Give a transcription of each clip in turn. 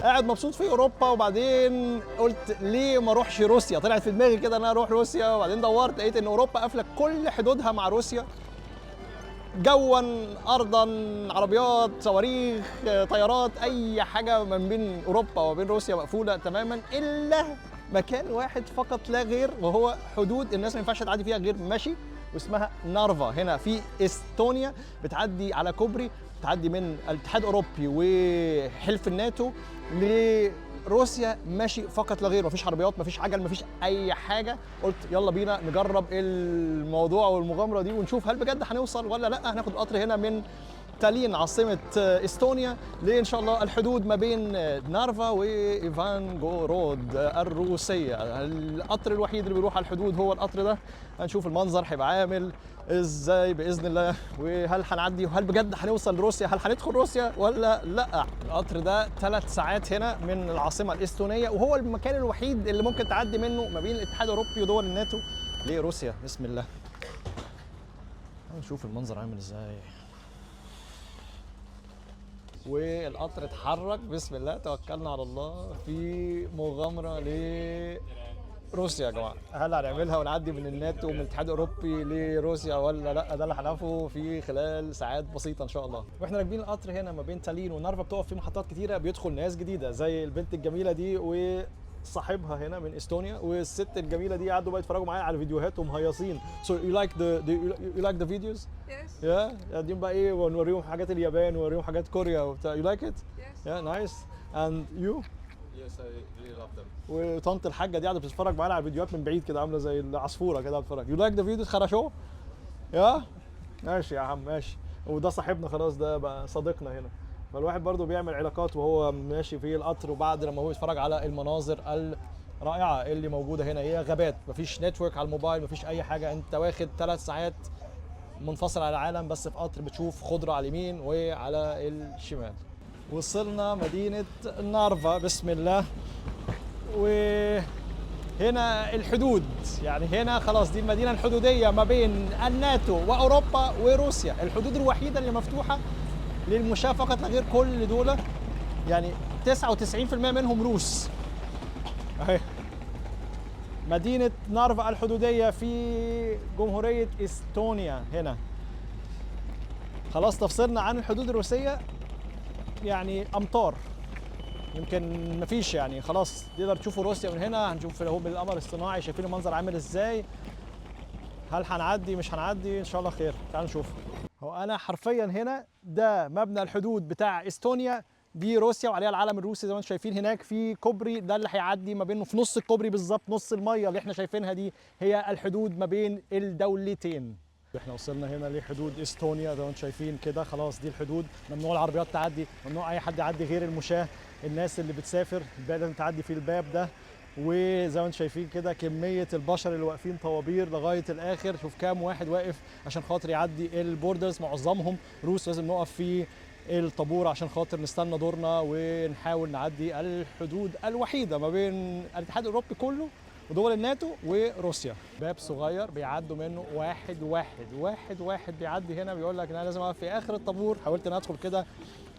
قاعد مبسوط في اوروبا، وبعدين قلت ليه ما اروحش روسيا؟ طلعت في دماغي كده ان انا اروح روسيا، وبعدين دورت لقيت ان اوروبا قافله كل حدودها مع روسيا، جوا ارضا، عربيات، صواريخ، طيارات، اي حاجه ما بين اوروبا وما بين روسيا مقفوله تماما، الا مكان واحد فقط لا غير، وهو حدود الناس ما ينفعش تعدي فيها غير ماشي، واسمها نارفا هنا في استونيا. بتعدي على كوبري، بتعدي من الاتحاد الاوروبي وحلف الناتو لروسيا ماشي فقط لا غير، مفيش عربيات، مفيش عجل، مفيش اي حاجه. قلت يلا بينا نجرب الموضوع والمغامره دي ونشوف هل بجد هنوصل ولا لا. هناخد القطر هنا من تالين عاصمة استونيا لإن شاء الله الحدود ما بين نارفا وإيفانغورود الروسية. القطر الوحيد اللي بيروح على الحدود هو القطر ده. هنشوف المنظر هيبقى عامل ازاي بإذن الله، وهل هنعدي وهل بجد هنوصل لروسيا، هل هندخل روسيا ولا لا. القطر ده 3 ساعات هنا من العاصمة الإستونية، وهو المكان الوحيد اللي ممكن تعدي منه ما بين الاتحاد الأوروبي ودول الناتو لروسيا. بسم الله، هنشوف المنظر عامل ازاي. والقطر اتحرك، بسم الله توكلنا على الله في مغامره لروسيا يا جماعه. هل هنعملها ونعدي من الناتو ومن الاتحاد الاوروبي لروسيا ولا لا؟ ده اللي هنعرفه في خلال ساعات بسيطه ان شاء الله. واحنا راكبين القطر هنا ما بين تالين ونارفا بتقف في محطات كتيره، بيدخل ناس جديده زي البنت الجميله دي وصاحبها هنا من استونيا، والست الجميله دي قعدوا بقى يتفرجوا معايا على فيديوهات ومهيصين. So you like the videos? Yes. Yeah. قاعدين بقى ايه ونوريهم حاجات اليابان ونوريهم حاجات كوريا وبتاع. You like it? Yes. Yeah, nice. And you? Yes, I really love them. وطنط الحاجه دي قاعده بتتفرج معانا على الفيديوهات من بعيد كده، عامله زي العصفوره كده بتتفرج. You like the videos؟ خرشو؟ يا ماشي يا عم ماشي. وده صاحبنا خلاص، ده بقى صديقنا هنا. فالواحد برضو بيعمل علاقات وهو ماشي في القطر، وبعد لما هو يتفرج على المناظر الرائعه اللي موجوده هنا. هي غابات، مفيش نتورك على الموبايل، مفيش اي حاجه، انت واخد 3 ساعات منفصل عن العالم، بس في قطر بتشوف خضره على اليمين وعلى الشمال. وصلنا مدينه نارفا، بسم الله. وهنا الحدود، يعني هنا خلاص دي المدينه الحدوديه ما بين الناتو واوروبا وروسيا، الحدود الوحيده اللي مفتوحه للمشاة فقط لا غير. كل دول يعني 99% منهم روس. اهي مدينة نارفا الحدودية في جمهورية استونيا. هنا خلاص تفصلنا عن الحدود الروسية يعني أمتار، يمكن مفيش، يعني خلاص تقدر تشوفوا روسيا من هنا. هنشوف هو بالقمر الصناعي، شايفين المنظر عامل ازاي. هل هنعدي مش هنعدي؟ ان شاء الله خير، تعالوا نشوف. هو انا حرفيا هنا ده مبنى الحدود بتاع استونيا، دي روسيا وعليها العلم الروسي زي ما انتم شايفين. هناك في كوبري، ده اللي هيعدي ما بينه، في نص الكوبري بالظبط، نص الميه اللي احنا شايفينها دي هي الحدود ما بين الدولتين. احنا وصلنا هنا لحدود استونيا زي ما انتم شايفين كده، خلاص دي الحدود. ممنوع العربيات تعدي، ممنوع اي حد يعدي غير المشاة، الناس اللي بتسافر لازم تعدي في الباب ده. وزي ما انتم شايفين كده كميه البشر اللي واقفين طوابير لغايه الاخر. شوف كام واحد واقف عشان خاطر يعدي البوردرز، معظمهم روس. لازم نقف في الطابور عشان خاطر نستنى دورنا ونحاول نعدي الحدود الوحيده ما بين الاتحاد الاوروبي كله ودول الناتو وروسيا. باب صغير بيعدوا منه واحد واحد واحد واحد بيعدي هنا، بيقول لك انا لازم اقف في اخر الطابور. حاولت ان ادخل كده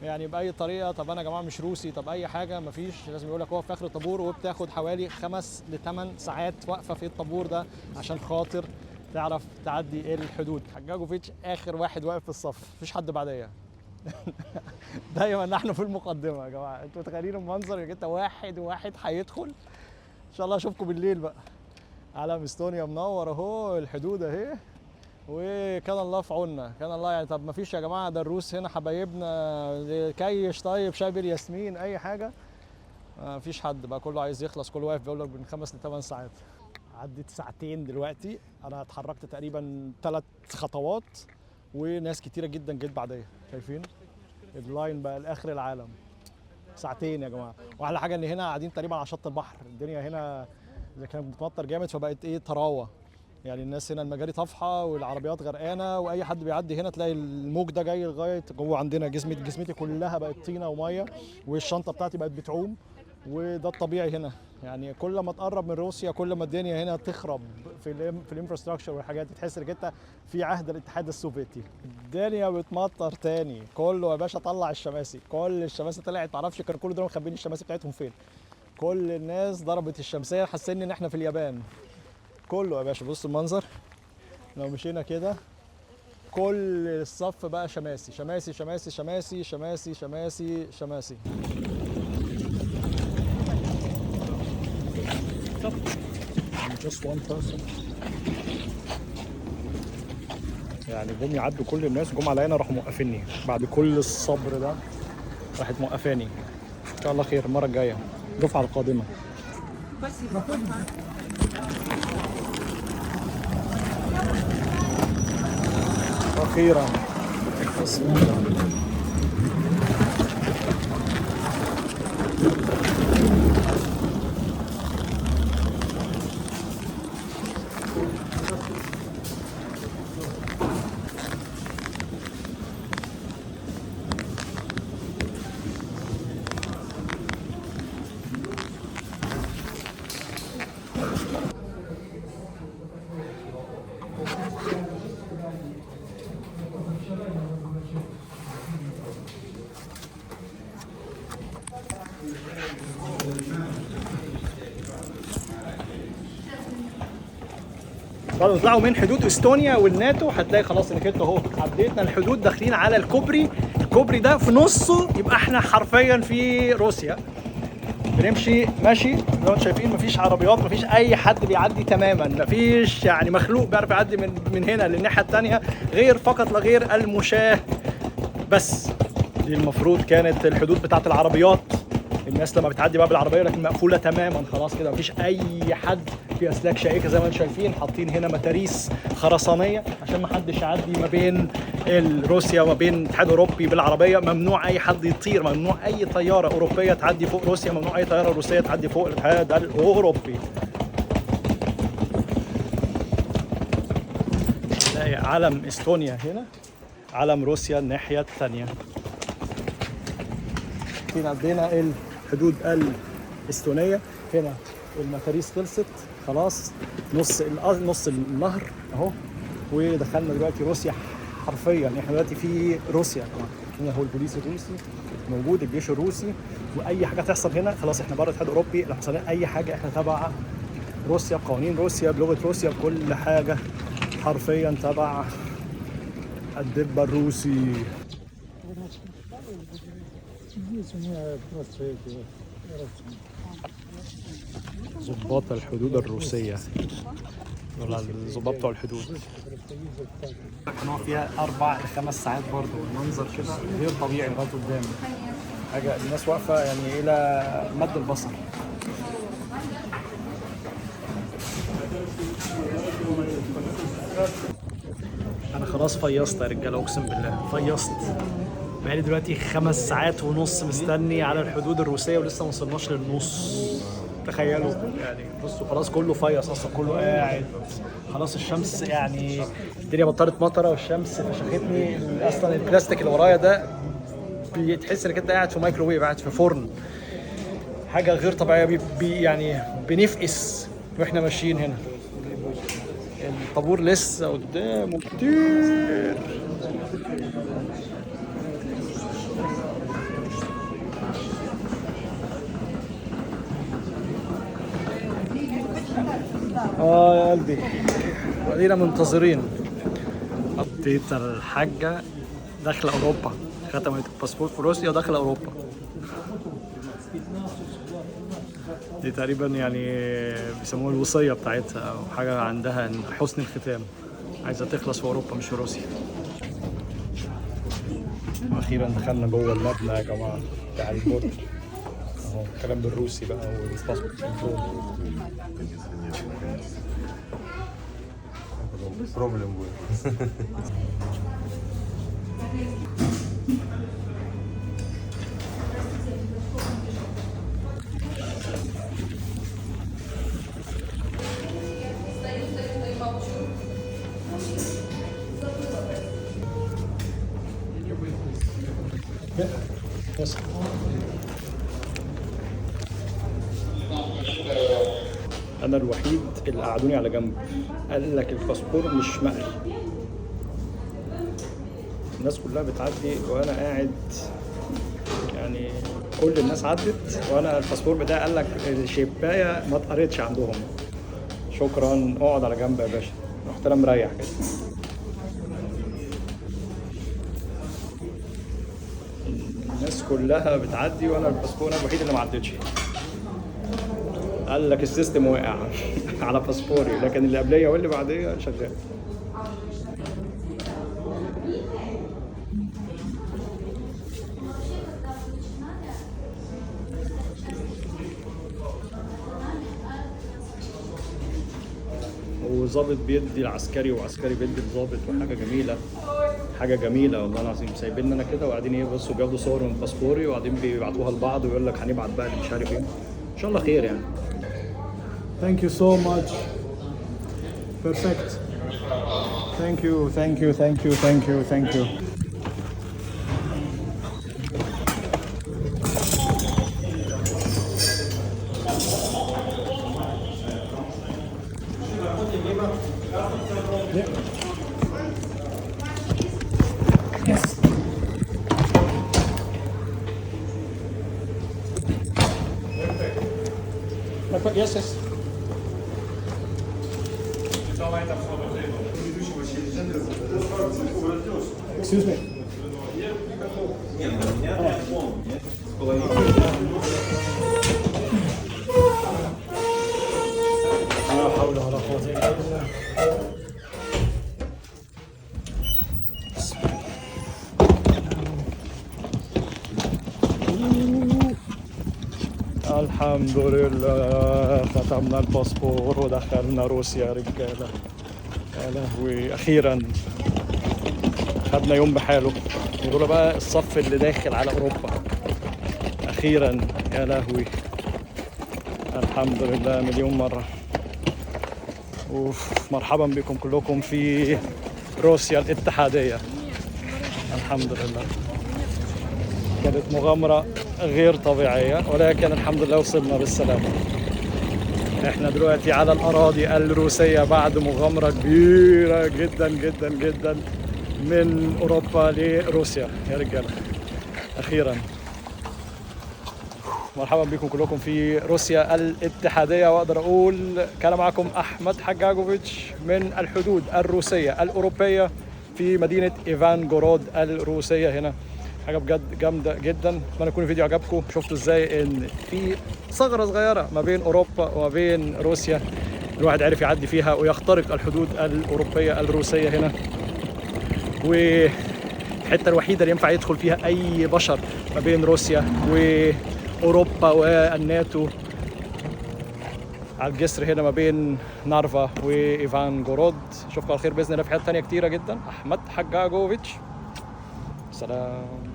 يعني باي طريقه، طب انا يا جماعه مش روسي، طب اي حاجه، مفيش، لازم يقول لك اقف في اخر الطابور. وبتاخد حوالي 5 ل 8 ساعات واقفه في الطابور ده عشان خاطر تعرف تعدي الحدود. حجاجوفيتش اخر واحد واقف في الصف، مفيش حد بعديه. دايما نحن في المقدمه يا جماعه. انتوا متخيلين المنظر انت واحد واحد هيدخل. ان شاء الله اشوفكم بالليل بقى. علم استونيا منور اهو، الحدود اهي، وكان الله في عوننا، كان الله يعني. طب ما فيش يا جماعه، ده الروس هنا حبايبنا، كيش طيب شاي بالياسمين اي حاجه. ما فيش حد بقى، كله عايز يخلص، كله واقف بيقول لك من 5 ل 8 ساعات. عدت ساعتين دلوقتي، انا اتحركت تقريبا 3 خطوات وناس كتيره جدا جت بعديا. شايفين اللاين بقى لاخر العالم. ساعتين يا جماعه. واحلى حاجه ان هنا قاعدين تقريبا على شط البحر. الدنيا هنا اذا كانت بتمطر جامد فبقت ايه، طراوه، يعني الناس هنا المجاري طافحه والعربيات غرقانه، واي حد بيعدي هنا تلاقي الموج ده جاي لغايه جوه عندنا. جسمتي كلها بقت طينه وميه، والشنطه بتاعتي بقت بتعوم، وده الطبيعي هنا. يعني كل ما تقرب من روسيا كل ما الدنيا هنا تخرب في الانفراستراكشر والحاجات دي، تحس انك انت في عهد الاتحاد السوفيتي. الدنيا بتمطر تاني، كله يا باشا طلع الشماسي، كل الشماسي طلعت، معرفش كانوا كل دول مخبيين الشماسي بتاعتهم فين. كل الناس ضربت الشمسيه، حاسين ان احنا في اليابان. كله يا باشا بص المنظر، لو مشينا كده كل الصف بقى شماسي شماسي شماسي شماسي شماسي شماسي شماسي. Just one person. يعني جم يعدوا كل الناس، جم عليا انا راحوا موقفيني بعد كل الصبر ده، راحت موقفاني. ان شاء الله خير المره الجايه، الدفعه القادمه. اخيرا بسم الله. بعد ما تطلعوا من حدود استونيا والناتو هتلاقي خلاص انك انتوا اهو عديتنا الحدود، داخلين على الكوبري. الكوبري ده في نصه يبقى احنا حرفيا في روسيا. بنمشي ماشي زي ما انتم شايفين، مفيش عربيات، مفيش اي حد بيعدي تماما، مفيش يعني مخلوق بيعرف يعدي من هنا للناحيه الثانيه غير فقط لا غير المشاة بس. دي المفروض كانت الحدود بتاعت العربيات، الناس لما بتعدي بقى بالعربيه لكن مقفوله تماما خلاص كده، مفيش اي حد في اسلاك شائكه زي ما انتم شايفين. حاطين هنا متاريس خرسانيه عشان ما حدش يعدي ما بين روسيا وما بين الاتحاد الاوروبي بالعربيه. ممنوع اي حد يطير، ممنوع اي طياره اوروبيه تعدي فوق روسيا، ممنوع اي طياره روسيه تعدي فوق الاتحاد الاوروبي. تلاقي علم استونيا هنا، علم روسيا الناحيه الثانيه. هنا عندنا الحدود الاستونيه، هنا المتاريس خلصت خلاص، نص النهر اهو، ودخلنا دلوقتي روسيا حرفيا. احنا دلوقتي في روسيا، هنا هو البوليس الروسي موجود، الجيش الروسي، واي حاجه تحصل هنا خلاص احنا بره الاتحاد الاوروبي. لو حصل اي حاجه احنا تبع روسيا، بقوانين روسيا، بلغه روسيا، بكل حاجه حرفيا تبع الدب الروسي. ضباط الحدود الروسية، ولا الضباط بتوع الحدود. هنقعد فيها 4 ل 5 ساعات برضه، المنظر كده غير طبيعي لغاية قدام، حاجة الناس واقفة يعني إلى مد البصر. أنا خلاص فيصت يا رجالة، أقسم بالله فيصت. بقالي دلوقتي 5 ساعات ونص مستني على الحدود الروسية ولسه ما وصلناش للنص. تخيلوا يعني، بصوا خلاص كله فيص اصلا، كله قاعد خلاص. الشمس يعني الدنيا بطلت مطره والشمس فشختني. اصلا البلاستيك اللي ورايا ده بتحس انك انت قاعد في مايكروويف، قاعد في فرن، حاجه غير طبيعيه. يعني بنفقس واحنا ماشيين هنا. الطابور لسه قدامه كتير. يا قلبي ودينا منتظرين. حطيت الحاجة داخلة أوروبا، ختمت الباسبور في روسيا وداخلة أوروبا. دي تقريبا يعني بيسموها الوصية بتاعتها أو حاجة عندها حسن الختام، عايزة تخلص في أوروبا مش في روسيا. أخيرا دخلنا جوه المبنى يا جماعة بتاع البورد اهو، الكلام بالروسي بقى والباسبورت كنترول. Problem with. Yes. انا الوحيد اللي قعدوني على جنب، قال لك الباسبور مش مقري. الناس كلها بتعدي وانا قاعد، يعني كل الناس عدت وانا الباسبور بتاعي قال لك الشبايه ما اتقريتش عندهم. شكرا، اقعد على جنب يا باشا. رحت انا مريح كده. الناس كلها بتعدي وانا الباسبور انا الوحيد اللي ما عدتش. قال لك السيستم واقع على باسبوري، لكن اللي قبليه واللي بعديه شغال. وظابط بيدي العسكري وعسكري بيدي الظابط، وحاجه جميله، حاجه جميله والله العظيم. سايبين انا كده وقاعدين يبصوا بياخدوا صور من باسبوري وقاعدين بيبعتوها لبعض ويقول لك هنبعت بقى اللي مش عارف ايه. ان شاء الله خير يعني. Thank you so much. Perfect. Thank you, thank you, thank you, thank you, thank you. Yes, yes. Excuse me. لا حول ولا قوة إلا بالله. الحمد لله ختمنا الباسبور ودخلنا روسيا يا رجاله. يا لهوي، اخيرا خدنا يوم بحاله. ودول بقى الصف اللي داخل على اوروبا اخيرا. يا لهوي، الحمد لله مليون مره. مرحبا بكم كلكم في روسيا الاتحاديه. الحمد لله، كانت مغامرة غير طبيعية، ولكن الحمد لله وصلنا بالسلامة. احنا دلوقتي على الأراضي الروسية بعد مغامرة كبيرة جدا جدا جدا من أوروبا لروسيا يا رجالة. أخيرا مرحبا بكم كلكم في روسيا الاتحادية. وأقدر أقول كان معكم أحمد حجاجوفيتش من الحدود الروسية الأوروبية في مدينة إيفانغورود الروسية هنا. حاجه بجد جامده جدا. اتمنى يكون الفيديو عجبكم. شفتوا ازاي ان في ثغره صغيره ما بين اوروبا وما بين روسيا الواحد عرف يعدي فيها ويخترق الحدود الاوروبيه الروسيه هنا، والحته الوحيده اللي ينفع يدخل فيها اي بشر ما بين روسيا واوروبا والناتو على الجسر هنا ما بين نارفا وايفانغورود. اشوفكم على خير باذن الله في حته ثانيه كتيره جدا. احمد حجاجوفيتش، سلام.